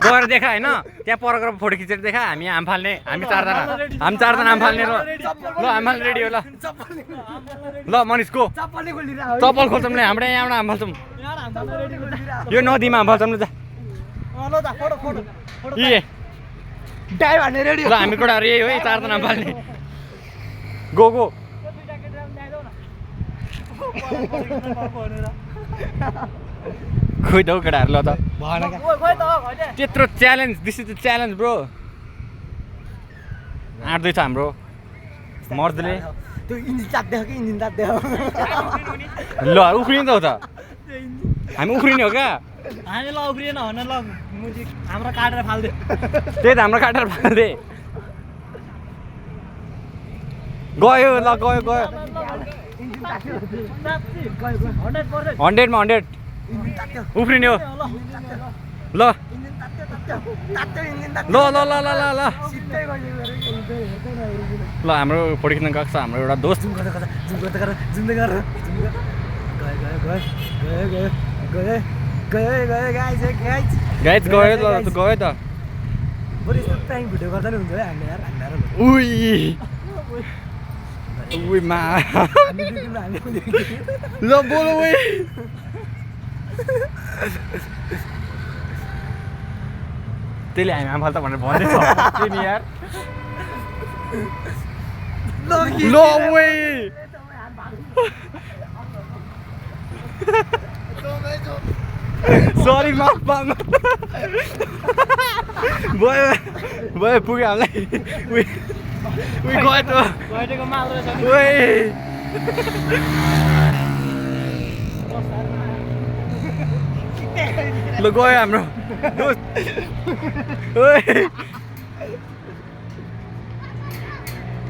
गएर देखा होइन त्यहाँ पर गएर फोटो खिचेर देखा हामी आम फाल्ने हामी चारजना आम फाल्ने ल आम फाल्ने रेडी हो ल ल मनिष को चप्पल खोल्छौँ ल हाम्रो यहाँबाट आम फाल्छौँ यो नदीमा आम फाल्छौँ ल जा ल हामी केटाहरू यही हो है चारजना आम फाल्ने गो गो खोइ त हौ केटाहरू ल त त्यत्रो challenge this is the challenge bro आँट्दैछ हाम्रो मर्दले त्यो इन्जिन तात्दै कि इन्जिन तात्दै ल उफ्रिने त हो त हामी उफ्रिने हो क्या हामी ल उफ्रिएन भने ल मुजी हाम्रो काटेर फाल्दे त्यही त हाम्रो काटेर फाल्दे गयो ल गयो गयो 100मा 100 उफ्रिने हो ल ल ल ल ल ल ल ल हाम्रो फोटो खिच्न गएको छ हाम्रो एउटा दोस्त गाइज गयो ल गयो त उही मा ल बोल उही त्यसले हामी आम फाल्छ भनेर भन्दैछ नि यार ल उही सरी माफ भयो भयो पुग्यो हामीलाई उही गयो त ल गयो हाम्रो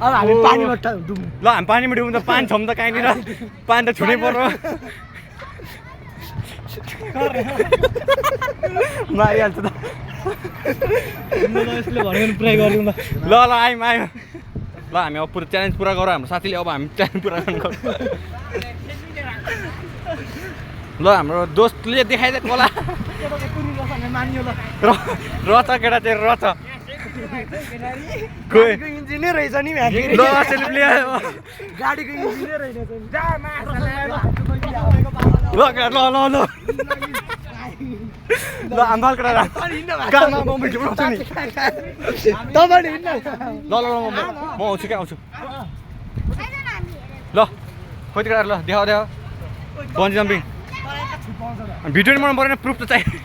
अब हामी पानीमा डुब्नु ल हामी पानीमा डुब्नु त पानी छौँ त कहीँनिर पानी त छुनै पर्यो मारिहाल्छ त ल ल आयौँ आयौँ ल हामी अब पुरा च्यालेन्ज पुरा गरौँ हाम्रो साथीले अब हामी च्यालेन्ज पुरा गर्नु ल हाम्रो दोस्तले देखाइदिए कोला रच केटा चाहिँ रच इन्जिनै रहेछ नि ल सेल्फी ल्यायो गाडीको इन्जिनै रहेछ ल ल ल ल ल आम्बाल केटा काममा म भिडियो बनाउँछु नि तपाईले हिँड्न ल ल म आउँछु क्या आउँछु ल खोइ केटाहरू ल देखाऊ देखाऊ बन्जी जम्पिङ भिडियो बनाउनु परेन प्रुफ त चाहियो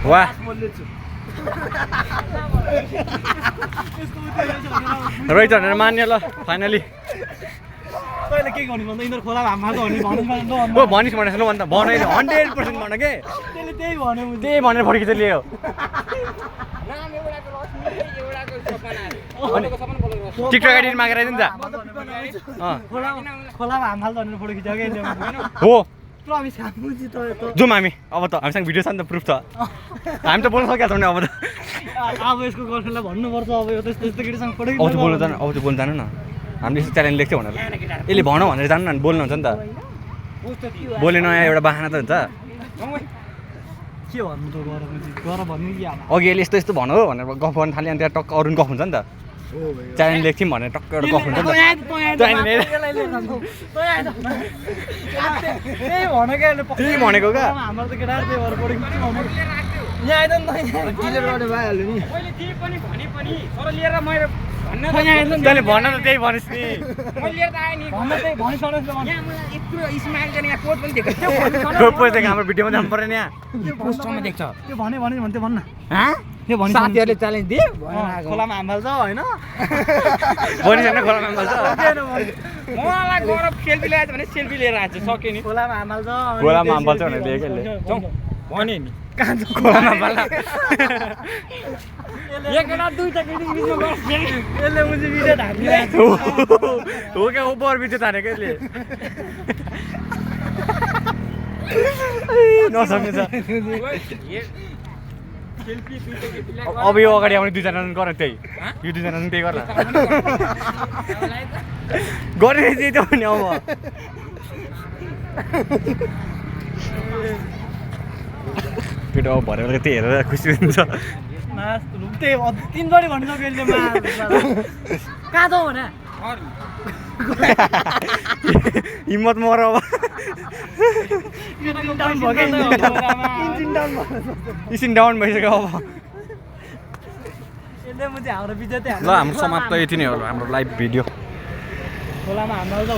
वाह रहेछ भनेर मान्यो ल फाइनली तैँले के गर्नु भन्दा यिनीहरू खोला हाम हाल्छ भने ओ भनिस् भनेर सुन्नु भन्दा भन 100% भन के त्यसले त्यही भन्यो त्यही भनेर फर्किन्छ लियो टिकटक आइडी मागेर आइदिनु त खोलामा हाम हाल्छ भनेर फोटो खिच्यो क्या हो प्रमिस खामुजी त जाउँ हामी अब त हामीसँग भिडियो छ नि त प्रुफ छ हामी त बोल्न सकिहाल्छौँ नि अब त अब यसको गर्लफ्रेन्डलाई भन्नुपर्छ अब यो त्यस्तो यस्तो केटीसँग फोटो अब चाहिँ बोल्नु जानु अब चाहिँ बोल्नु जानु न हामीले यस्तो च्यालेन्ज लेख्थ्यो भनेर यसले भनौँ भनेर जानु न बोल्नु हुन्छ नि त बोल्ने नयाँ एउटा बाहना त हुन्छ के भन्नु त गर भन्नु कि अघि यसले यस्तो यस्तो भनौ भनेर गफ गर्न थाल्यो अनि त्यहाँ टक्क अरू गफ हुन्छ नि त च्यालेन्ज लेख्थ्यौँ भनेर टक्क एउटा गफ हुन्छ नि त त्यही भनेको क्या हाम्रो त केटाहरू त्यही भएर फोटो खिच्नु यहाँ आइद नि त डिलिट गर्ने भइहाल्यो नि तैँले भन्न त त्यही भनिस् नि हाम्रो भिडियोमा जानु पऱ्यो नि यहाँ त्यो भन्यो भने त्यो भन्न त्यो भन्छ साथीहरूले च्यालेन्ज दियो खोलामा हाम हाल्छ होइन भनिसक्नु खोलामा हाम हाल्छ मलाई गएर सेल्फी ल्याएछ भने सेल्फी लिएर आएको छ सक्यो नि खोलामा हाम हाल्छ खोलामा हाम हाल्छ भनेर लिएको भने नि खोलामा हाम हाल्छ एकजना दुईटा केटी भिडियो गर्छ यसले मुझे भिडियो ढाकिरहेको हो क्या ओभर भिडियो तानेको यसले नसक्ने छ अब यो अगाडि आउने दुईजना गर त्यही यो दुईजना त्यही गर गरेर जित्यो भने अब केटा अब भरे बेलुका त्यही हेरेर खुसी हुन्छ त्यही तिनचोटि भनिसक्यो यसले कहाँ त भने हिम्मत मर अब एकछिन डाउन भइसक्यो अब यसले म चाहिँ हाम्रो विजय ल हाम्रो समाप्त यति नै हो हाम्रो लाइभ भिडियो खोलामा हाम्रो